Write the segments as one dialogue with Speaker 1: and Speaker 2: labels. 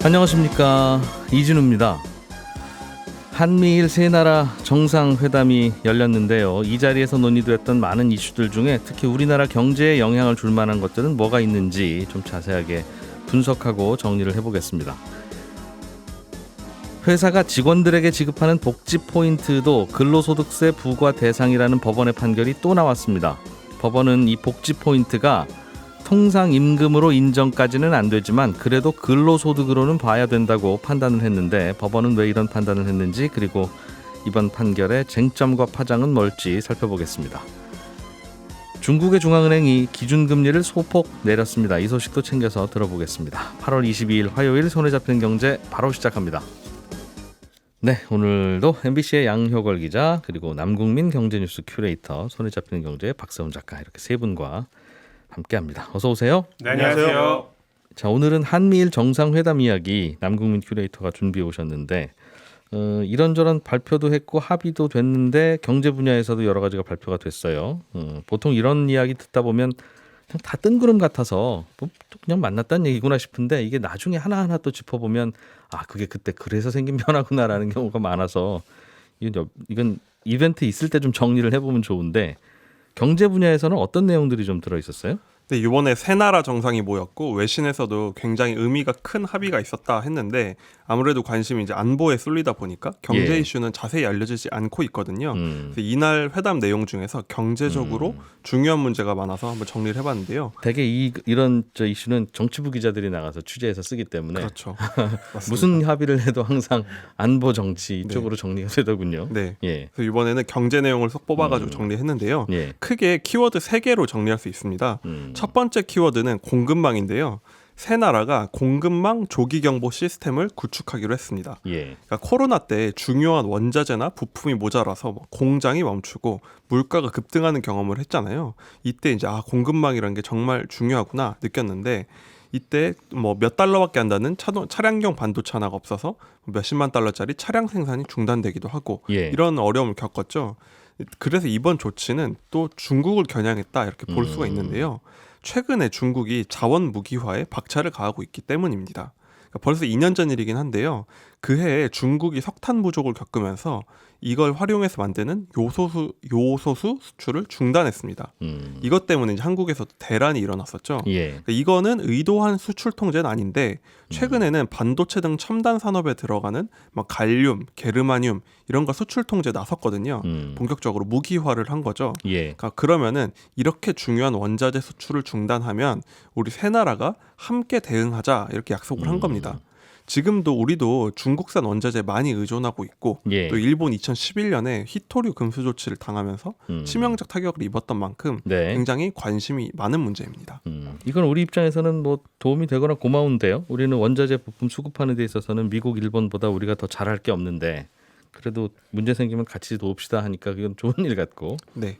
Speaker 1: 안녕하십니까, 이진우입니다. 한미일 세 나라 정상회담이 열렸는데요. 이 자리에서 논의됐던 많은 이슈들 중에 특히 우리나라 경제에 영향을 줄 만한 것들은 뭐가 있는지 좀 자세하게 분석하고 정리를 해보겠습니다. 회사가 직원들에게 지급하는 복지 포인트도 근로소득세 부과 대상이라는 법원의 판결이 또 나왔습니다. 법원은 이 복지 포인트가 통상임금으로 인정까지는 안 되지만 그래도 근로소득으로는 봐야 된다고 판단을 했는데, 법원은 왜 이런 판단을 했는지, 그리고 이번 판결의 쟁점과 파장은 뭘지 살펴보겠습니다. 중국의 중앙은행이 기준금리를 소폭 내렸습니다. 이 소식도 챙겨서 들어보겠습니다. 8월 22일 화요일 손에 잡히는 경제 바로 시작합니다. 네, 오늘도 MBC의 양효걸 기자, 그리고 남국민 경제뉴스 큐레이터, 손에 잡히는 경제의 박세훈 작가, 이렇게 세 분과 함께합니다. 어서 오세요.
Speaker 2: 네, 안녕하세요.
Speaker 1: 자, 오늘은 한미일 정상회담 이야기 남국민 큐레이터가 준비해 오셨는데, 이런저런 발표도 했고 합의도 됐는데 경제 분야에서도 여러 가지가 발표가 됐어요. 보통 이런 이야기 듣다 보면 그냥 다 뜬구름 같아서 뭐 그냥 만났다는 얘기구나 싶은데, 이게 나중에 하나하나 또 짚어보면 그게 그때 그래서 생긴 변화구나라는 경우가 많아서 이건 이벤트 있을 때 좀 정리를 해보면 좋은데, 경제 분야에서는 어떤 내용들이 좀 들어있었어요?
Speaker 2: 네, 이번에 세 나라 정상이 모였고 외신에서도 굉장히 의미가 큰 합의가 있었다 했는데, 아무래도 관심이 이제 안보에 쏠리다 보니까 경제 이슈는 자세히 알려지지 않고 있거든요. 그래서 이날 회담 내용 중에서 경제적으로 중요한 문제가 많아서 한번 정리를 해봤는데요.
Speaker 1: 되게 이런 이슈는 정치부 기자들이 나가서 취재해서 쓰기 때문에,
Speaker 2: 그렇죠.
Speaker 1: 무슨 합의를 해도 항상 안보 정치 이쪽으로 정리가 되더군요.
Speaker 2: 네.
Speaker 1: 예.
Speaker 2: 그래서 이번에는 경제 내용을 쏙 뽑아가지고 정리했는데요.
Speaker 1: 예.
Speaker 2: 크게 키워드 3개로 정리할 수 있습니다. 첫 번째 키워드는 공급망인데요. 세 나라가 공급망 조기 경보 시스템을 구축하기로 했습니다.
Speaker 1: 예.
Speaker 2: 그러니까 코로나 때 중요한 원자재나 부품이 모자라서 공장이 멈추고 물가가 급등하는 경험을 했잖아요. 이때 이제 공급망이라는 게 정말 중요하구나 느꼈는데, 이때 뭐 몇 달러밖에 안 되는 차량용 반도체 하나가 없어서 몇십만 달러짜리 차량 생산이 중단되기도 하고 이런 어려움을 겪었죠. 그래서 이번 조치는 또 중국을 겨냥했다, 이렇게 볼 수가 있는데요. 최근에 중국이 자원 무기화에 박차를 가하고 있기 때문입니다. 그러니까 벌써 2년 전 일이긴 한데요. 그 해에 중국이 석탄 부족을 겪으면서 이걸 활용해서 만드는 요소수 수출을 중단했습니다. 이것 때문에 이제 한국에서도 대란이 일어났었죠. 그러니까 이거는 의도한 수출 통제는 아닌데, 최근에는 반도체 등 첨단 산업에 들어가는 막 갈륨, 게르마늄 이런 거 수출 통제에 나섰거든요. 본격적으로 무기화를 한 거죠. 그러니까 그러면은 이렇게 중요한 원자재 수출을 중단하면 우리 세 나라가 함께 대응하자, 이렇게 약속을 한 겁니다. 지금도 우리도 중국산 원자재 많이 의존하고 있고, 또 일본 2011년에 히토류 금수 조치를 당하면서 치명적 타격을 입었던 만큼 굉장히 관심이 많은 문제입니다.
Speaker 1: 이건 우리 입장에서는 뭐 도움이 되거나 고마운데요. 우리는 원자재 부품 수급하는 데 있어서는 미국, 일본보다 우리가 더 잘할 게 없는데, 그래도 문제 생기면 같이 도웁시다 하니까 그건 좋은 일 같고.
Speaker 2: 네.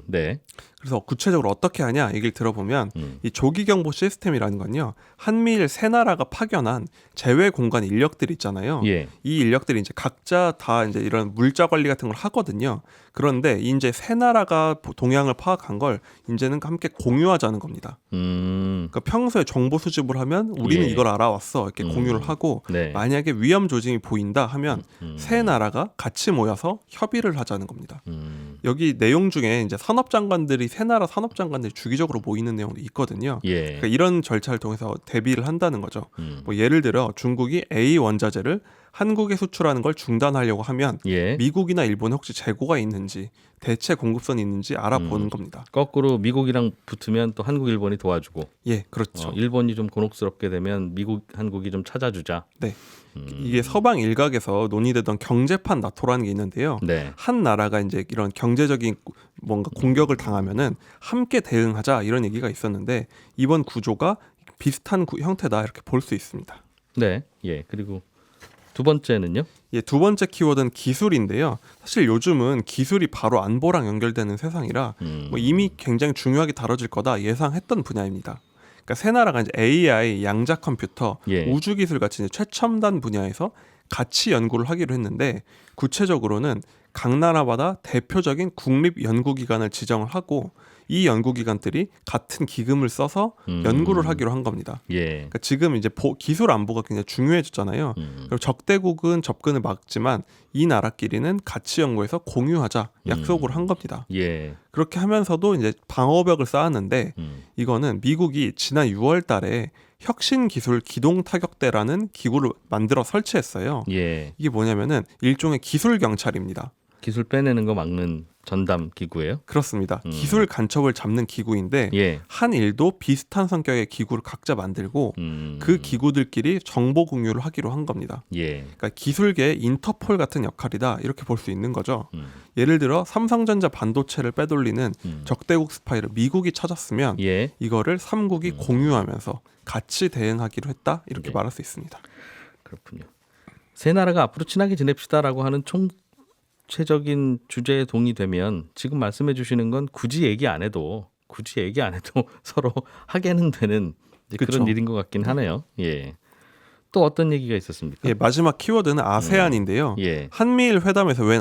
Speaker 1: 네.
Speaker 2: 그래서 구체적으로 어떻게 하냐 얘기를 들어보면, 이 조기 경보 시스템이라는 건요, 한미일 세 나라가 파견한 제외 공간 인력들이 있잖아요. 이 인력들이 이제 각자 다 이제 이런 물자 관리 같은 걸 하거든요. 그런데 이제 세 나라가 동향을 파악한 걸 이제는 함께 공유하자는 겁니다. 그러니까 평소에 정보 수집을 하면 우리는 이걸 알아왔어, 이렇게 공유를 하고, 만약에 위험 조짐이 보인다 하면 세 나라가 같이 모여서 협의를 하자는 겁니다. 여기 내용 중에 이제 산업장관들이, 세 나라 산업장관들이 주기적으로 모이는 내용도 있거든요. 그러니까 이런 절차를 통해서 대비를 한다는 거죠. 뭐 예를 들어 중국이 A 원자재를 한국에 수출하는 걸 중단하려고 하면 미국이나 일본에 혹시 재고가 있는지, 대체 공급선이 있는지 알아보는 겁니다.
Speaker 1: 거꾸로 미국이랑 붙으면 또 한국, 일본이 도와주고.
Speaker 2: 그렇죠.
Speaker 1: 일본이 좀 곤혹스럽게 되면 미국, 한국이 좀 찾아주자.
Speaker 2: 네. 이게 서방 일각에서 논의되던 경제판 나토라는 게 있는데요. 한 나라가 이제 이런 경제적인 뭔가 공격을 당하면은 함께 대응하자, 이런 얘기가 있었는데, 이번 구조가 비슷한 형태다, 이렇게 볼 수 있습니다.
Speaker 1: 네. 그리고 두 번째는요?
Speaker 2: 두 번째 키워드는 기술인데요. 사실 요즘은 기술이 바로 안보랑 연결되는 세상이라 뭐 이미 굉장히 중요하게 다뤄질 거다 예상했던 분야입니다. 그러니까 세 나라가 이제 AI, 양자 컴퓨터, 우주 기술 같이 이제 최첨단 분야에서 같이 연구를 하기로 했는데, 구체적으로는 각 나라마다 대표적인 국립 연구기관을 지정을 하고, 이 연구기관들이 같은 기금을 써서 연구를 하기로 한 겁니다.
Speaker 1: 예.
Speaker 2: 그러니까 지금 이제 기술 안보가 굉장히 중요해졌잖아요. 그리고 적대국은 접근을 막지만 이 나라끼리는 같이 연구해서 공유하자 약속을 한 겁니다.
Speaker 1: 예.
Speaker 2: 그렇게 하면서도 이제 방어벽을 쌓았는데 이거는 미국이 지난 6월 달에 혁신기술 기동타격대라는 기구를 만들어 설치했어요.
Speaker 1: 예.
Speaker 2: 이게 뭐냐면은 일종의 기술 경찰입니다.
Speaker 1: 기술 빼내는 거 막는 전담 기구예요?
Speaker 2: 그렇습니다. 기술 간첩을 잡는 기구인데
Speaker 1: 예.
Speaker 2: 한일도 비슷한 성격의 기구를 각자 만들고 그 기구들끼리 정보 공유를 하기로 한 겁니다.
Speaker 1: 예.
Speaker 2: 그러니까 기술계의 인터폴 같은 역할이다 이렇게 볼 수 있는 거죠. 예를 들어 삼성전자 반도체를 빼돌리는 적대국 스파이를 미국이 찾았으면
Speaker 1: 예.
Speaker 2: 이거를 삼국이 공유하면서 같이 대응하기로 했다 이렇게
Speaker 1: 네.
Speaker 2: 말할 수 있습니다.
Speaker 1: 그렇군요. 세 나라가 앞으로 친하게 지냅시다라고 하는 총체적인 주제에 동의되면 지금 말씀해 주시는 건 굳이 얘기 안 해도 서로 하게는 되는 이제 그런
Speaker 2: 그쵸.
Speaker 1: 일인 것 같긴 하네요. 예. 또 어떤 얘기가 있었습니까?
Speaker 2: 예, 마지막 키워드는 아세안인데요.
Speaker 1: 예.
Speaker 2: 한미일 회담에서 웬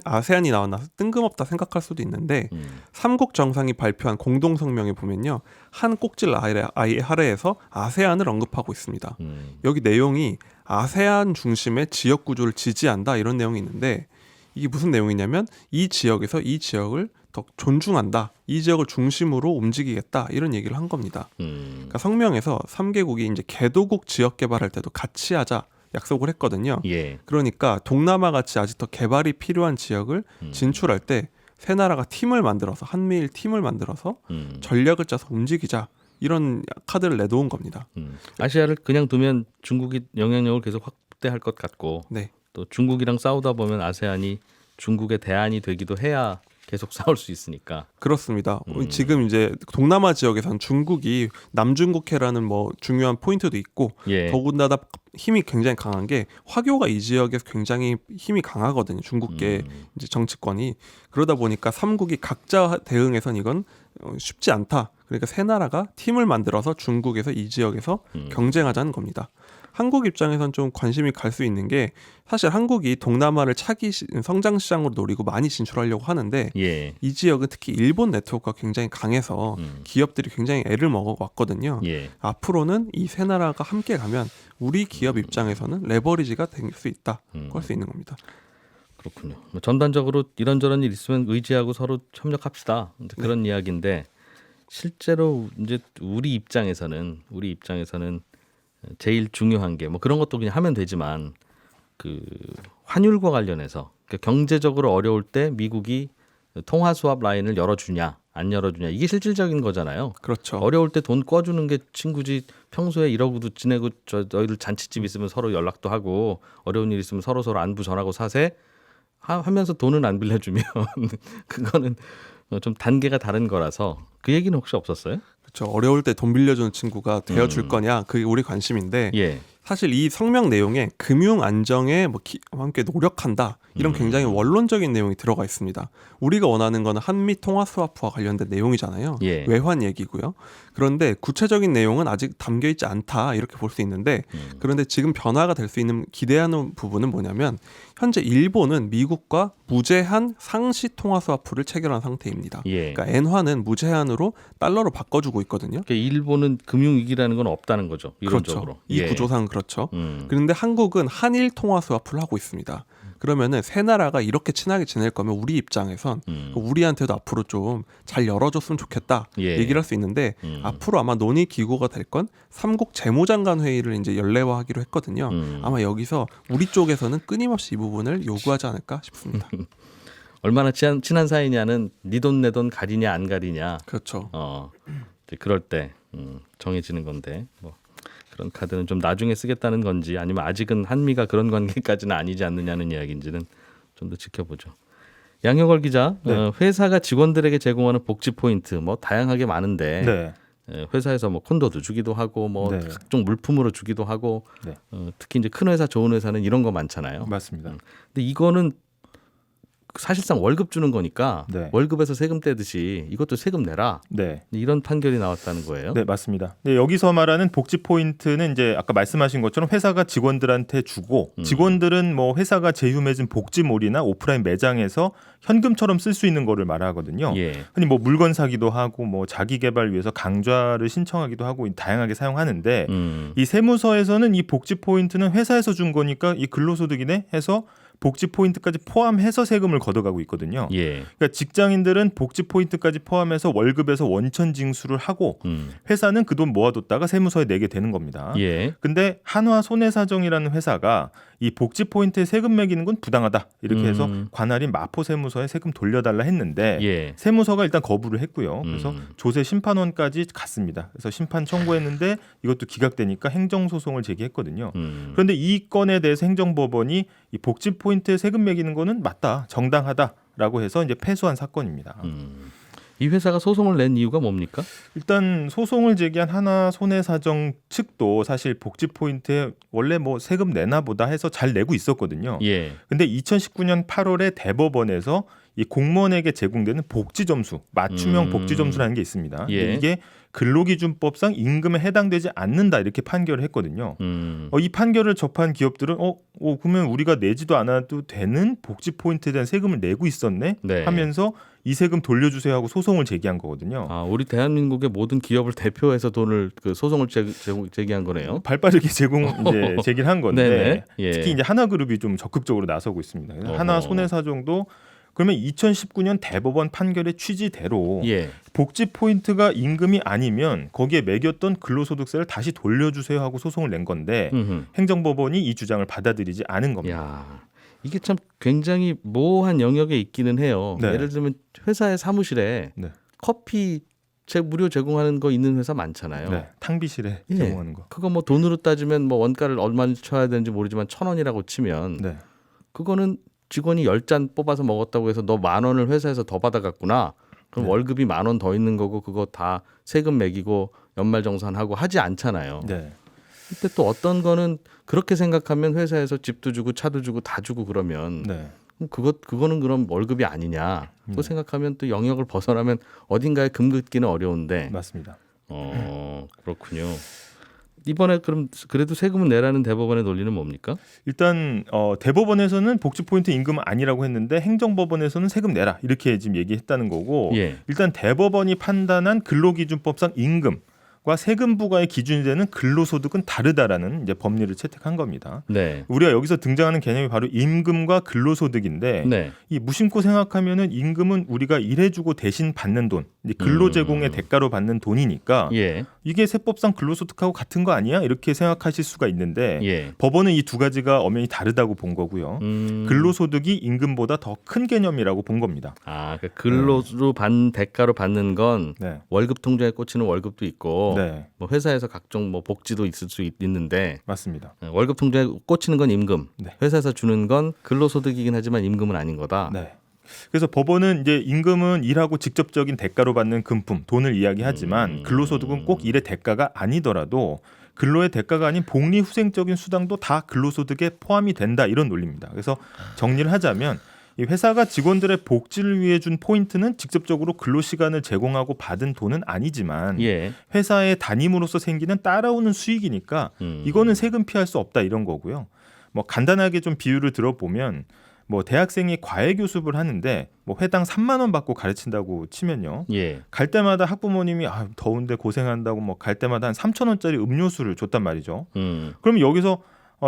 Speaker 2: 아세안이 나왔나 뜬금없다 생각할 수도 있는데 삼국 정상이 발표한 공동 성명에 보면요. 한 꼭지를 아래에서 아세안을 언급하고 있습니다. 여기 내용이 아세안 중심의 지역 구조를 지지한다 이런 내용이 있는데 이게 무슨 내용이냐면 이 지역에서 이 지역을 더 존중한다. 이 지역을 중심으로 움직이겠다. 이런 얘기를 한 겁니다. 그러니까 성명에서 3개국이 이제 개도국 지역 개발할 때도 같이 하자 약속을 했거든요.
Speaker 1: 예.
Speaker 2: 그러니까 동남아 같이 아직 더 개발이 필요한 지역을 진출할 때 세 나라가 팀을 만들어서 한미일 팀을 만들어서 전략을 짜서 움직이자. 이런 카드를 내놓은 겁니다.
Speaker 1: 아시아를 그냥 두면 중국이 영향력을 계속 확대할 것 같고
Speaker 2: 네.
Speaker 1: 또 중국이랑 싸우다 보면 아세안이 중국의 대안이 되기도 해야 계속 싸울 수 있으니까.
Speaker 2: 그렇습니다. 지금 이제 동남아 지역에서는 중국이 남중국해라는 뭐 중요한 포인트도 있고
Speaker 1: 예.
Speaker 2: 더군다나 힘이 굉장히 강한 게 화교가 이 지역에서 굉장히 힘이 강하거든요. 중국계 이제 정치권이 그러다 보니까 삼국이 각자 대응해선 이건 쉽지 않다. 그러니까 세 나라가 팀을 만들어서 중국에서 이 지역에서 경쟁하자는 겁니다. 한국 입장에선 좀 관심이 갈 수 있는 게 사실 한국이 동남아를 차기 성장 시장으로 노리고 많이 진출하려고 하는데
Speaker 1: 예.
Speaker 2: 이 지역은 특히 일본 네트워크가 굉장히 강해서 기업들이 굉장히 애를 먹어왔거든요.
Speaker 1: 예.
Speaker 2: 앞으로는 이 세 나라가 함께 가면 우리 기업 입장에서는 레버리지가 될 수 있다. 할 수 있는 겁니다.
Speaker 1: 그렇군요. 뭐 전반적으로 이런저런 일 있으면 의지하고 서로 협력합시다. 이제 그런 이야기인데 실제로 이제 우리 입장에서는 제일 중요한 게 뭐 그런 것도 그냥 하면 되지만 그 환율과 관련해서 그러니까 경제적으로 어려울 때 미국이 통화 수합 라인을 열어주냐 안 열어주냐 이게 실질적인 거잖아요.
Speaker 2: 그렇죠.
Speaker 1: 어려울 때 돈 꿔주는 게 친구지. 평소에 이러고도 지내고 너희들 잔치집 있으면 서로 연락도 하고 어려운 일 있으면 서로 안부 전하고 사세 하면서 돈은 안 빌려주면 그거는 좀 단계가 다른 거라서 그 얘기는 혹시 없었어요?
Speaker 2: 그렇죠. 어려울 때 돈 빌려주는 친구가 되어줄 거냐 그게 우리 관심인데
Speaker 1: 예.
Speaker 2: 사실 이 성명 내용에 금융 안정에 함께 노력한다 이런 굉장히 원론적인 내용이 들어가 있습니다. 우리가 원하는 거는 한미 통화 스와프와 관련된 내용이잖아요.
Speaker 1: 예.
Speaker 2: 외환 얘기고요. 그런데 구체적인 내용은 아직 담겨 있지 않다 이렇게 볼 수 있는데 그런데 지금 변화가 될 수 있는 기대하는 부분은 뭐냐면 현재 일본은 미국과 무제한 상시 통화 스와프를 체결한 상태입니다.
Speaker 1: 예.
Speaker 2: 그러니까 엔화는 무제한으로 달러로 바꿔주고 있거든요.
Speaker 1: 그러니까 일본은 금융 위기라는 건 없다는 거죠. 이론적으로.
Speaker 2: 그렇죠. 이
Speaker 1: 예.
Speaker 2: 구조상 그렇죠. 그런데 한국은 한일 통화 스와프를 하고 있습니다. 그러면은 세 나라가 이렇게 친하게 지낼 거면 우리 입장에선 우리한테도 앞으로 좀 잘 열어줬으면 좋겠다
Speaker 1: 예.
Speaker 2: 얘기를 할 수 있는데 앞으로 아마 논의 기구가 될 건 삼국 재무장관 회의를 이제 연례화하기로 했거든요. 아마 여기서 우리 쪽에서는 끊임없이 이 부분을 요구하지 않을까 싶습니다.
Speaker 1: 얼마나 친한 사이냐는 네 돈 내 돈 가리냐 안 가리냐.
Speaker 2: 그렇죠.
Speaker 1: 이제 그럴 때 정해지는 건데 뭐 그런 카드는 좀 나중에 쓰겠다는 건지 아니면 아직은 한미가 그런 관계까지는 아니지 않느냐는 이야기인지는 좀 더 지켜보죠. 양효걸 기자,
Speaker 3: 네.
Speaker 1: 회사가 직원들에게 제공하는 복지 포인트 뭐 다양하게 많은데
Speaker 3: 네.
Speaker 1: 회사에서 뭐 콘도도 주기도 하고 뭐
Speaker 3: 네.
Speaker 1: 각종 물품으로 주기도 하고
Speaker 3: 네.
Speaker 1: 특히 이제 큰 회사 좋은 회사는 이런 거 많잖아요.
Speaker 3: 맞습니다.
Speaker 1: 근데 이거는 사실상 월급 주는 거니까
Speaker 3: 네.
Speaker 1: 월급에서 세금 떼듯이 이것도 세금 내라.
Speaker 3: 네.
Speaker 1: 이런 판결이 나왔다는 거예요.
Speaker 3: 네, 맞습니다. 네, 여기서 말하는 복지 포인트는 이제 아까 말씀하신 것처럼 회사가 직원들한테 주고 직원들은 뭐 회사가 제휴 맺은 복지몰이나 오프라인 매장에서 현금처럼 쓸 수 있는 거를 말하거든요.
Speaker 1: 예.
Speaker 3: 흔히 뭐 물건 사기도 하고 뭐 자기 개발 위해서 강좌를 신청하기도 하고 다양하게 사용하는데 이 세무서에서는 이 복지 포인트는 회사에서 준 거니까 이 근로소득이네 해서 복지 포인트까지 포함해서 세금을 걷어가고 있거든요.
Speaker 1: 예.
Speaker 3: 그러니까 직장인들은 복지 포인트까지 포함해서 월급에서 원천 징수를 하고 회사는 그 돈 모아뒀다가 세무서에 내게 되는 겁니다.
Speaker 1: 예.
Speaker 3: 근데 한화 손해사정이라는 회사가 이 복지 포인트에 세금 매기는 건 부당하다 이렇게 해서 관할인 마포세무서에 세금 돌려달라 했는데
Speaker 1: 예.
Speaker 3: 세무서가 일단 거부를 했고요. 그래서 조세 심판원까지 갔습니다. 그래서 심판 청구했는데 이것도 기각되니까 행정소송을 제기했거든요. 그런데 이 건에 대해서 행정법원이 이 복지 포인트에 세금 매기는 거는 맞다, 정당하다라고 해서 이제 패소한 사건입니다.
Speaker 1: 이 회사가 소송을 낸 이유가 뭡니까?
Speaker 3: 일단 소송을 제기한 하나 손해사정 측도 사실 복지 포인트에 원래 뭐 세금 내나 보다 해서 잘 내고 있었거든요.
Speaker 1: 예.
Speaker 3: 근데 2019년 8월에 대법원에서 이 공무원에게 제공되는 복지 점수, 맞춤형 복지 점수라는 게 있습니다.
Speaker 1: 예.
Speaker 3: 이게 근로기준법상 임금에 해당되지 않는다 이렇게 판결을 했거든요. 이 판결을 접한 기업들은 그러면 우리가 내지도 않아도 되는 복지 포인트에 대한 세금을 내고 있었네
Speaker 1: 네. 하면서
Speaker 3: 이 세금 돌려주세요 하고 소송을 제기한 거거든요.
Speaker 1: 아, 우리 대한민국의 모든 기업을 대표해서 돈을 그 소송을 제기한 거네요.
Speaker 3: 발빠르게 이제 제기를 한 건데
Speaker 1: 네네. 예.
Speaker 3: 특히 이제 하나그룹이 좀 적극적으로 나서고 있습니다. 그래서 하나 손해사정도 그러면 2019년 대법원 판결의 취지대로
Speaker 1: 예.
Speaker 3: 복지 포인트가 임금이 아니면 거기에 매겼던 근로소득세를 다시 돌려주세요 하고 소송을 낸 건데 행정법원이 이 주장을 받아들이지 않은 겁니다.
Speaker 1: 야, 이게 참 굉장히 모호한 영역에 있기는 해요.
Speaker 3: 네.
Speaker 1: 예를 들면 회사의 사무실에
Speaker 3: 네.
Speaker 1: 커피 무료 제공하는 거 있는 회사 많잖아요.
Speaker 3: 네, 탕비실에
Speaker 1: 예.
Speaker 3: 제공하는 거.
Speaker 1: 그거 뭐 돈으로 따지면 뭐 원가를 얼마나 쳐야 되는지 모르지만 1,000원이라고 치면
Speaker 3: 네.
Speaker 1: 그거는 직원이 10잔 뽑아서 먹었다고 해서 너 10,000원을 회사에서 더 받아갔구나. 그럼
Speaker 3: 네.
Speaker 1: 월급이 10,000원 더 있는 거고 그거 다 세금 매기고 연말정산하고 하지 않잖아요.
Speaker 3: 네.
Speaker 1: 근데 또 어떤 거는 그렇게 생각하면 회사에서 집도 주고 차도 주고 다 주고 그러면
Speaker 3: 네.
Speaker 1: 그거는 그럼 월급이 아니냐. 또 생각하면 또 영역을 벗어나면 어딘가에 금긋기는 어려운데.
Speaker 3: 맞습니다.
Speaker 1: 그렇군요. 이번에 그럼 그래도 세금은 내라는 대법원의 논리는 뭡니까?
Speaker 3: 일단 대법원에서는 복지 포인트 임금은 아니라고 했는데 행정법원에서는 세금 내라 이렇게 지금 얘기했다는 거고
Speaker 1: 예.
Speaker 3: 일단 대법원이 판단한 근로기준법상 임금과 세금 부과의 기준이 되는 근로소득은 다르다라는 이제 법리를 채택한 겁니다.
Speaker 1: 네.
Speaker 3: 우리가 여기서 등장하는 개념이 바로 임금과 근로소득인데
Speaker 1: 네.
Speaker 3: 이 무심코 생각하면은 임금은 우리가 일해주고 대신 받는 돈, 이제 근로제공의 대가로 받는 돈이니까
Speaker 1: 예.
Speaker 3: 이게 세법상 근로소득하고 같은 거 아니야? 이렇게 생각하실 수가 있는데
Speaker 1: 예.
Speaker 3: 법원은 이 두 가지가 엄연히 다르다고 본 거고요. 근로소득이 임금보다 더 큰 개념이라고 본 겁니다.
Speaker 1: 아, 그 근로로 대가로 받는 건
Speaker 3: 네.
Speaker 1: 월급 통장에 꽂히는 월급도 있고,
Speaker 3: 네.
Speaker 1: 뭐 회사에서 각종 뭐 복지도 있을 수 있는데
Speaker 3: 맞습니다.
Speaker 1: 월급 통장에 꽂히는 건 임금,
Speaker 3: 네.
Speaker 1: 회사에서 주는 건 근로소득이긴 하지만 임금은 아닌 거다.
Speaker 3: 네. 그래서 법원은 이제 임금은 일하고 직접적인 대가로 받는 금품, 돈을 이야기하지만 근로소득은 꼭 일의 대가가 아니더라도 근로의 대가가 아닌 복리후생적인 수당도 다 근로소득에 포함이 된다 이런 논리입니다. 그래서 정리를 하자면 이 회사가 직원들의 복지를 위해 준 포인트는 직접적으로 근로시간을 제공하고 받은 돈은 아니지만
Speaker 1: 예.
Speaker 3: 회사의 담임으로서 생기는 따라오는 수익이니까 이거는 세금 피할 수 없다 이런 거고요. 뭐 간단하게 좀 비유를 들어보면 뭐 대학생이 과외 교습을 하는데 뭐 회당 3만 원 받고 가르친다고 치면요.
Speaker 1: 예.
Speaker 3: 갈 때마다 학부모님이 더운데 고생한다고 뭐 갈 때마다 한 3천 원짜리 음료수를 줬단 말이죠. 그럼 여기서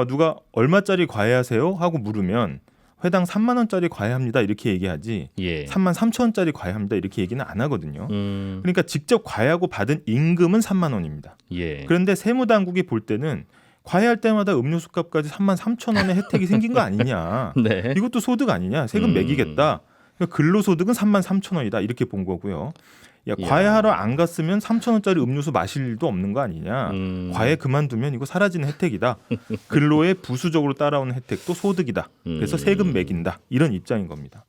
Speaker 3: 누가 얼마짜리 과외하세요? 하고 물으면 회당 3만 원짜리 과외합니다 이렇게 얘기하지
Speaker 1: 예.
Speaker 3: 3만 3천 원짜리 과외합니다 이렇게 얘기는 안 하거든요.
Speaker 1: 음.
Speaker 3: 그러니까 직접 과외하고 받은 임금은 3만 원입니다.
Speaker 1: 예.
Speaker 3: 그런데 세무당국이 볼 때는 과외할 때마다 음료수값까지 3만 3천 원의 혜택이 생긴 거 아니냐.
Speaker 1: 네.
Speaker 3: 이것도 소득 아니냐. 세금 매기겠다. 그러니까 근로소득은 3만 3천 원이다. 이렇게 본 거고요. 야, 과외하러 안 갔으면 3천 원짜리 음료수 마실 일도 없는 거 아니냐. 과외 그만두면 이거 사라지는 혜택이다. 근로에 부수적으로 따라오는 혜택도 소득이다. 그래서 세금 매긴다. 이런 입장인 겁니다.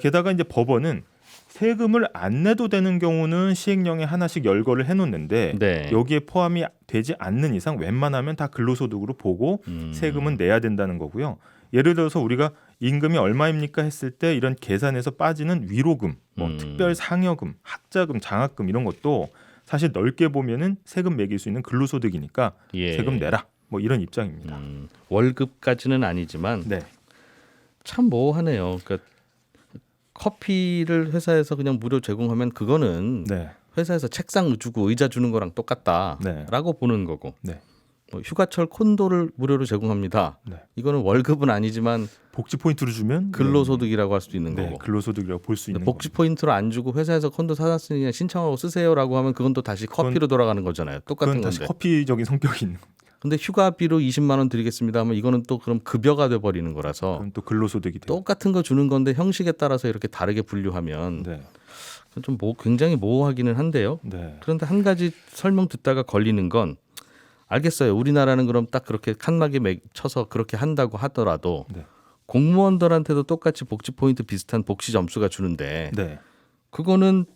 Speaker 3: 게다가 이제 법원은 세금을 안 내도 되는 경우는 시행령에 하나씩 열거를 해놓는데
Speaker 1: 네.
Speaker 3: 여기에 포함이 되지 않는 이상 웬만하면 다 근로소득으로 보고 세금은 내야 된다는 거고요. 예를 들어서 우리가 임금이 얼마입니까 했을 때 이런 계산에서 빠지는 위로금, 뭐 특별 상여금, 학자금, 장학금 이런 것도 사실 넓게 보면은 세금 매길 수 있는 근로소득이니까
Speaker 1: 예.
Speaker 3: 세금 내라. 뭐 이런 입장입니다.
Speaker 1: 월급까지는 아니지만
Speaker 3: 네.
Speaker 1: 참 모호하네요. 그러니까 커피를 회사에서 그냥 무료 제공하면 그거는
Speaker 3: 네.
Speaker 1: 회사에서 책상 주고 의자 주는 거랑 똑같다라고
Speaker 3: 네.
Speaker 1: 보는 거고
Speaker 3: 네.
Speaker 1: 뭐 휴가철 콘도를 무료로 제공합니다.
Speaker 3: 네.
Speaker 1: 이거는 월급은 아니지만
Speaker 3: 복지 포인트를 주면
Speaker 1: 근로소득이라고 할 수도 있는
Speaker 3: 네,
Speaker 1: 거고
Speaker 3: 근로소득이라고 볼 수 있는
Speaker 1: 복지 포인트로 안 주고 회사에서 콘도 사놨으니 그냥 신청하고 쓰세요라고 하면 그건 또 다시 커피로 돌아가는 거잖아요. 똑같은
Speaker 3: 그건 다시
Speaker 1: 건데.
Speaker 3: 커피적인 성격이 있는 거예요.
Speaker 1: 근데 휴가비로 20만 원 드리겠습니다 하면 이거는 또 그럼 급여가 돼 버리는 거라서
Speaker 3: 그건 또 근로소득이 돼요.
Speaker 1: 똑같은 거 주는 건데 형식에 따라서 이렇게 다르게 분류하면
Speaker 3: 네.
Speaker 1: 좀 굉장히 모호하기는 한데요.
Speaker 3: 네.
Speaker 1: 그런데 한 가지 설명 듣다가 걸리는 건 알겠어요. 우리나라는 그럼 딱 그렇게 칸막이 쳐서 그렇게 한다고 하더라도
Speaker 3: 네.
Speaker 1: 공무원들한테도 똑같이 복지 포인트 비슷한 복지 점수가 주는데
Speaker 3: 네.
Speaker 1: 그거는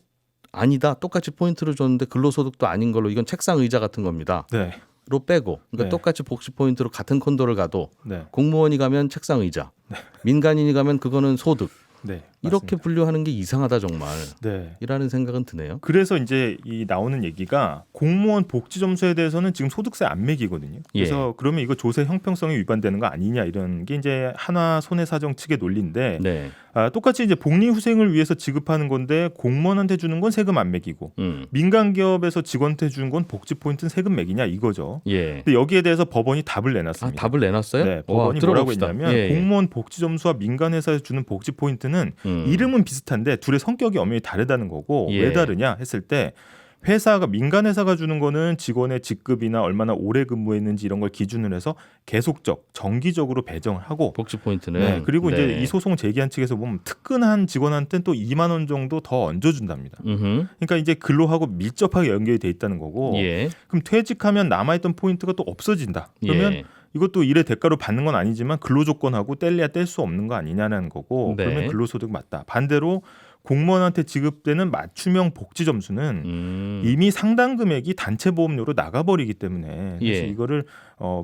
Speaker 1: 아니다. 똑같이 포인트를 줬는데 근로소득도 아닌 걸로 이건 책상 의자 같은 겁니다.
Speaker 3: 네.
Speaker 1: 로 빼고 그러니까
Speaker 3: 네.
Speaker 1: 똑같이 복지 포인트로 같은 콘도를 가도
Speaker 3: 네.
Speaker 1: 공무원이 가면 책상 의자, 민간인이 가면 그거는 소득
Speaker 3: 네.
Speaker 1: 이렇게 분류하는 게 이상하다 정말.
Speaker 3: 네.
Speaker 1: 이라는 생각은 드네요.
Speaker 3: 그래서 이제 이 나오는 얘기가 공무원 복지 점수에 대해서는 지금 소득세 안 매기거든요. 그래서 그러면 이거 조세 형평성이 위반되는 거 아니냐 이런 게 이제 한화 손해사정 측의 논리인데
Speaker 1: 네.
Speaker 3: 똑같이 이제 복리후생을 위해서 지급하는 건데 공무원한테 주는 건 세금 안 매기고 민간 기업에서 직원한테 주는 건 복지 포인트는 세금 매기냐 이거죠.
Speaker 1: 예.
Speaker 3: 근데 여기에 대해서 법원이 답을 내놨습니다.
Speaker 1: 답을 내놨어요?
Speaker 3: 네, 법원이
Speaker 1: 와,
Speaker 3: 뭐라고
Speaker 1: 들어봅시다.
Speaker 3: 했냐면
Speaker 1: 예.
Speaker 3: 공무원 복지 점수와 민간 회사에서 주는 복지 포인트는 이름은 비슷한데 둘의 성격이 엄연히 다르다는 거고
Speaker 1: 예.
Speaker 3: 왜 다르냐 했을 때 회사가 민간 회사가 주는 거는 직원의 직급이나 얼마나 오래 근무했는지 이런 걸 기준으로 해서 계속적 정기적으로 배정을 하고
Speaker 1: 복지 포인트는
Speaker 3: 네, 그리고
Speaker 1: 네.
Speaker 3: 이제 이 소송 제기한 측에서 보면 특근한 직원한테는 또 2만 원 정도 더 얹어준답니다. 그러니까 이제 근로하고 밀접하게 연결이 돼 있다는 거고
Speaker 1: 예.
Speaker 3: 그럼 퇴직하면 남아있던 포인트가 또 없어진다. 그러면
Speaker 1: 예.
Speaker 3: 이것도 일의 대가로 받는 건 아니지만 근로조건하고 뗄래야 뗄 수 없는 거 아니냐는 거고
Speaker 1: 네.
Speaker 3: 그러면 근로소득 맞다. 반대로 공무원한테 지급되는 맞춤형 복지 점수는 이미 상당 금액이 단체 보험료로 나가버리기 때문에 그래서
Speaker 1: 예.
Speaker 3: 이거를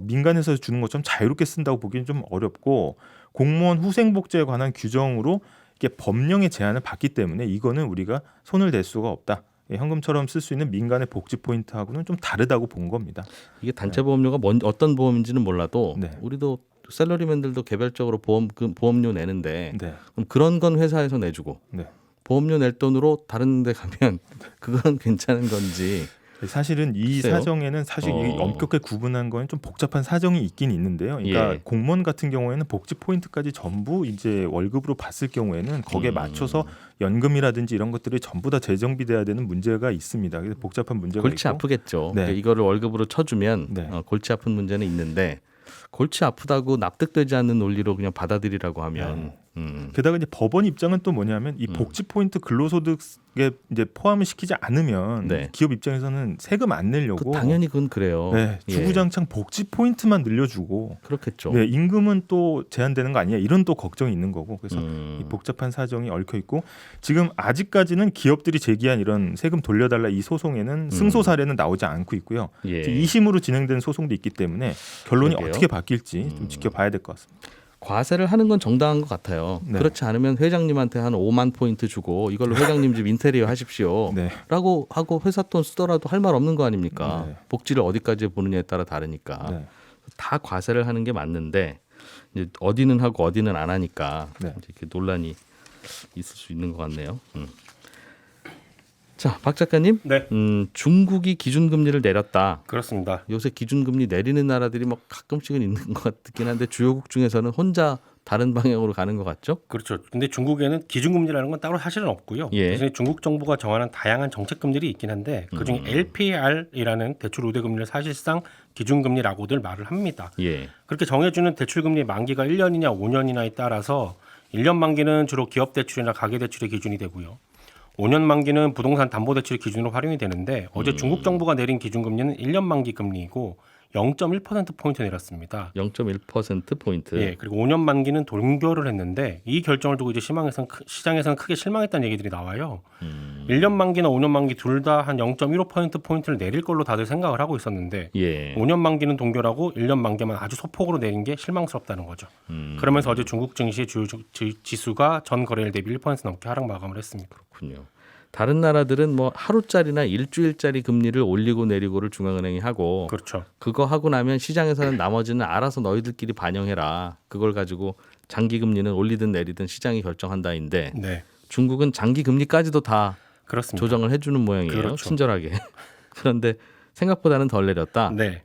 Speaker 3: 민간에서 주는 것처럼 자유롭게 쓴다고 보기는 좀 어렵고 공무원 후생복지에 관한 규정으로 이게 법령의 제한을 받기 때문에 이거는 우리가 손을 댈 수가 없다. 현금처럼 쓸 수 있는 민간의 복지 포인트하고는 좀 다르다고 본 겁니다.
Speaker 1: 이게 단체 보험료가 어떤 보험인지는 몰라도
Speaker 3: 네.
Speaker 1: 우리도 샐러리맨들도 개별적으로 보험료 내는데
Speaker 3: 네.
Speaker 1: 그럼 그런 건 회사에서 내주고
Speaker 3: 네.
Speaker 1: 보험료 낼 돈으로 다른 데 가면 그건 괜찮은 건지.
Speaker 3: 사실은 이
Speaker 1: 글쎄요.
Speaker 3: 사정에는 사실 이 엄격하게 구분한 건 좀 복잡한 사정이 있긴 있는데요. 그러니까
Speaker 1: 예.
Speaker 3: 공무원 같은 경우에는 복지 포인트까지 전부 이제 월급으로 봤을 경우에는 거기에 맞춰서 연금이라든지 이런 것들이 전부 다 재정비돼야 되는 문제가 있습니다. 그래서 복잡한 문제가
Speaker 1: 골치
Speaker 3: 있고.
Speaker 1: 아프겠죠.
Speaker 3: 네.
Speaker 1: 그러니까 이거를 월급으로 쳐주면
Speaker 3: 네.
Speaker 1: 골치 아픈 문제는 있는데 골치 아프다고 납득되지 않는 논리로 그냥 받아들이라고 하면
Speaker 3: 게다가 이제 법원 입장은 또 뭐냐면 이 복지 포인트 근로소득에 이제 포함을 시키지 않으면
Speaker 1: 네.
Speaker 3: 기업 입장에서는 세금 안 내려고
Speaker 1: 당연히 그건 그래요.
Speaker 3: 네,
Speaker 1: 예.
Speaker 3: 주구장창 복지 포인트만 늘려주고
Speaker 1: 그렇겠죠.
Speaker 3: 네, 임금은 또 제한되는 거 아니냐 이런 또 걱정이 있는 거고 그래서 이
Speaker 1: 음.
Speaker 3: 복잡한 사정이 얽혀 있고 지금 아직까지는 기업들이 제기한 이런 세금 돌려달라 이 소송에는 승소 사례는 나오지 않고 있고요.
Speaker 1: 예.
Speaker 3: 2심으로 진행된 소송도 있기 때문에 결론이
Speaker 1: 그러게요.
Speaker 3: 어떻게 바뀔지 좀 지켜봐야 될 것 같습니다.
Speaker 1: 과세를 하는 건 정당한 것 같아요.
Speaker 3: 네.
Speaker 1: 그렇지 않으면 회장님한테 한 5만 포인트 주고 이걸로 회장님 집 인테리어 하십시오.
Speaker 3: 네.
Speaker 1: 라고 하고 회사 돈 쓰더라도 할 말 없는 거 아닙니까?
Speaker 3: 네.
Speaker 1: 복지를 어디까지 보느냐에 따라 다르니까.
Speaker 3: 네.
Speaker 1: 다 과세를 하는 게 맞는데 이제 어디는 하고 어디는 안 하니까
Speaker 3: 네.
Speaker 1: 이제 이렇게 논란이 있을 수 있는 것 같네요. 자, 박 작가님,
Speaker 4: 네,
Speaker 1: 중국이 기준금리를 내렸다.
Speaker 4: 그렇습니다.
Speaker 1: 요새 기준금리 내리는 나라들이 뭐 가끔씩은 있는 것 같긴 한데 주요국 중에서는 혼자 다른 방향으로 가는 것 같죠?
Speaker 4: 그렇죠. 근데 중국에는 기준금리라는 건 따로 사실은 없고요.
Speaker 1: 예.
Speaker 4: 대신에 중국 정부가 정하는 다양한 정책금리들이 있긴 한데 그중에 LPR이라는 대출 우대금리를 사실상 기준금리라고들 말을 합니다.
Speaker 1: 예.
Speaker 4: 그렇게 정해주는 대출금리 만기가 1년이냐 5년이냐에 따라서 1년 만기는 주로 기업대출이나 가계대출의 기준이 되고요. 5년 만기는 부동산 담보대출의 기준으로 활용이 되는데 어제 중국 정부가 내린 기준금리는 1년 만기 금리이고 0.1%포인트 내렸습니다.
Speaker 1: 0.1%포인트.
Speaker 4: 예, 그리고 5년 만기는 동결을 했는데 이 결정을 두고 이제 시장에서는 크게 실망했다는 얘기들이 나와요. 1년 만기나 5년 만기 둘 다 한 0.15%포인트를 내릴 걸로 다들 생각을 하고 있었는데
Speaker 1: 예.
Speaker 4: 5년 만기는 동결하고 1년 만기만 아주 소폭으로 내린 게 실망스럽다는 거죠. 그러면서 어제 중국 증시 주요 지수가 전 거래일 대비 1% 넘게 하락 마감을 했습니다.
Speaker 1: 그렇군요. 다른 나라들은 뭐 하루짜리나 일주일짜리 금리를 올리고 내리고를 중앙은행이 하고
Speaker 4: 그렇죠.
Speaker 1: 그거 하고 나면 시장에서는 나머지는 알아서 너희들끼리 반영해라. 그걸 가지고 장기 금리는 올리든 내리든 시장이 결정한다인데
Speaker 4: 네,
Speaker 1: 중국은 장기 금리까지도 다
Speaker 4: 그렇습니다.
Speaker 1: 조정을 해주는 모양이에요.
Speaker 4: 그렇죠.
Speaker 1: 친절하게. 그런데 생각보다는 덜 내렸다.
Speaker 4: 네.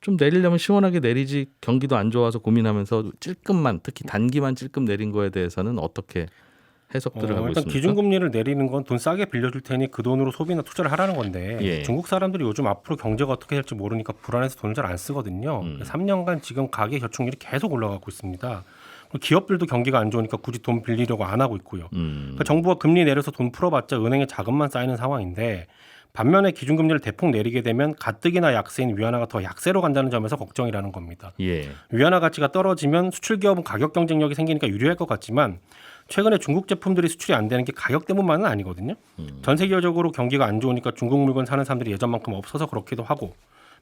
Speaker 1: 좀 내리려면 시원하게 내리지 경기도 안 좋아서 고민하면서 찔끔만 특히 단기만 찔끔 내린 거에 대해서는 어떻게 해석들을 하고
Speaker 4: 일단
Speaker 1: 있습니까?
Speaker 4: 기준금리를 내리는 건 돈 싸게 빌려줄 테니 그 돈으로 소비나 투자를 하라는 건데
Speaker 1: 예.
Speaker 4: 중국 사람들이 요즘 앞으로 경제가 어떻게 될지 모르니까 불안해서 돈을 잘 안 쓰거든요. 3년간 지금 가계 저축률이 계속 올라가고 있습니다. 기업들도 경기가 안 좋으니까 굳이 돈 빌리려고 안 하고 있고요. 그러니까 정부가 금리 내려서 돈 풀어봤자 은행에 자금만 쌓이는 상황인데 반면에 기준금리를 대폭 내리게 되면 가뜩이나 약세인 위안화가 더 약세로 간다는 점에서 걱정이라는 겁니다.
Speaker 1: 예.
Speaker 4: 위안화 가치가 떨어지면 수출 기업은 가격 경쟁력이 생기니까 유리할 것 같지만 최근에 중국 제품들이 수출이 안 되는 게 가격 때문만은 아니거든요. 전 세계적으로 경기가 안 좋으니까 중국 물건 사는 사람들이 예전만큼 없어서 그렇기도 하고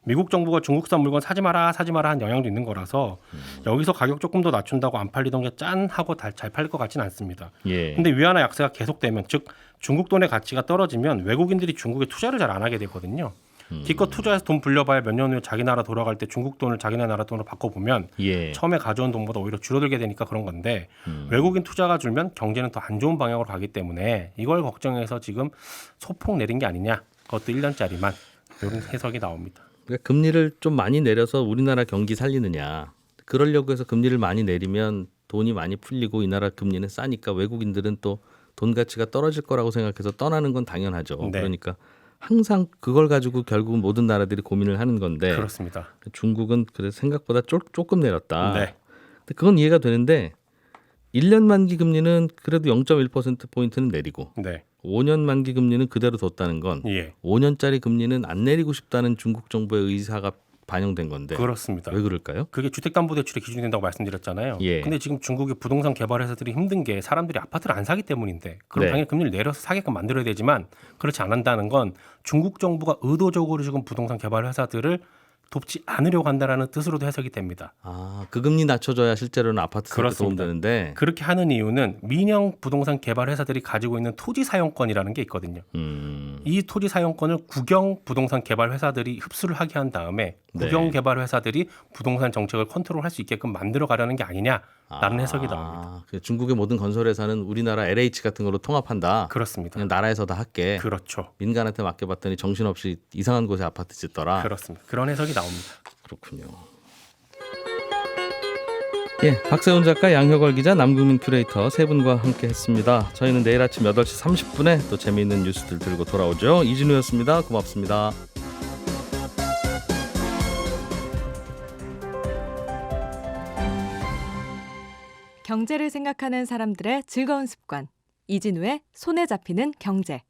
Speaker 4: 미국 정부가 중국산 물건 사지 마라 한 영향도 있는 거라서 여기서 가격 조금 더 낮춘다고 안 팔리던 게 짠 하고 잘 팔릴 것 같지는 않습니다.
Speaker 1: 예.
Speaker 4: 근데 위안화 약세가 계속되면 즉 중국 돈의 가치가 떨어지면 외국인들이 중국에 투자를 잘 안 하게 되거든요. 기껏 투자해서 돈 불려봐야 몇 년 후에 자기 나라 돌아갈 때 중국 돈을 자기네 나라 돈으로 바꿔보면
Speaker 1: 예.
Speaker 4: 처음에 가져온 돈보다 오히려 줄어들게 되니까 그런 건데 외국인 투자가 줄면 경제는 더 안 좋은 방향으로 가기 때문에 이걸 걱정해서 지금 소폭 내린 게 아니냐. 그것도 1년짜리만 이런 해석이 나옵니다.
Speaker 1: 그러니까 금리를 좀 많이 내려서 우리나라 경기 살리느냐. 그러려고 해서 금리를 많이 내리면 돈이 많이 풀리고 이 나라 금리는 싸니까 외국인들은 또 돈 가치가 떨어질 거라고 생각해서 떠나는 건 당연하죠.
Speaker 4: 네.
Speaker 1: 그러니까 항상 그걸 가지고 결국은 모든 나라들이 고민을 하는 건데
Speaker 4: 그렇습니다.
Speaker 1: 중국은 그래서 생각보다 조금 내렸다.
Speaker 4: 네.
Speaker 1: 근데 그건 이해가 되는데 1년 만기 금리는 그래도 0.1%포인트는 내리고
Speaker 4: 네.
Speaker 1: 5년 만기 금리는 그대로 뒀다는 건
Speaker 4: 예.
Speaker 1: 5년짜리 금리는 안 내리고 싶다는 중국 정부의 의사가 반영된 건데
Speaker 4: 그렇습니다.
Speaker 1: 왜 그럴까요?
Speaker 4: 그게 주택담보대출의 기준이 된다고 말씀드렸잖아요.
Speaker 1: 예.
Speaker 4: 근데 지금 중국의 부동산 개발 회사들이 힘든 게 사람들이 아파트를 안 사기 때문인데 그럼
Speaker 1: 네.
Speaker 4: 당연히 금리를 내려서 사게끔 만들어야 되지만 그렇지 않는다는 건 중국 정부가 의도적으로 지금 부동산 개발 회사들을 돕지 않으려고 한다라는 뜻으로도 해석이 됩니다.
Speaker 1: 아, 그 금리 낮춰줘야 실제로는 아파트 사기 도움
Speaker 4: 그렇습니다.
Speaker 1: 되는데.
Speaker 4: 그렇게 하는 이유는 민영 부동산 개발 회사들이 가지고 있는 토지 사용권이라는 게 있거든요. 이 토지 사용권을 국영 부동산 개발 회사들이 흡수를 하게 한 다음에 국영
Speaker 1: 네.
Speaker 4: 개발 회사들이 부동산 정책을 컨트롤할 수 있게끔 만들어 가려는 게 아니냐라는 해석이 나옵니다.
Speaker 1: 그 중국의 모든 건설 회사는 우리나라 LH 같은 걸로 통합한다.
Speaker 4: 그렇습니다.
Speaker 1: 그냥 나라에서 다 할게.
Speaker 4: 그렇죠.
Speaker 1: 민간한테 맡겨봤더니 정신없이 이상한 곳에 아파트 짓더라.
Speaker 4: 그렇습니다. 그런 해석이 나옵니다.
Speaker 1: 그렇군요. 예, 박세훈 작가, 양효걸 기자, 남국민 큐레이터 세 분과 함께했습니다. 저희는 내일 아침 8시 30분에 또 재미있는 뉴스들 들고 돌아오죠. 이진우였습니다. 고맙습니다.
Speaker 5: 경제를 생각하는 사람들의 즐거운 습관. 이진우의 손에 잡히는 경제.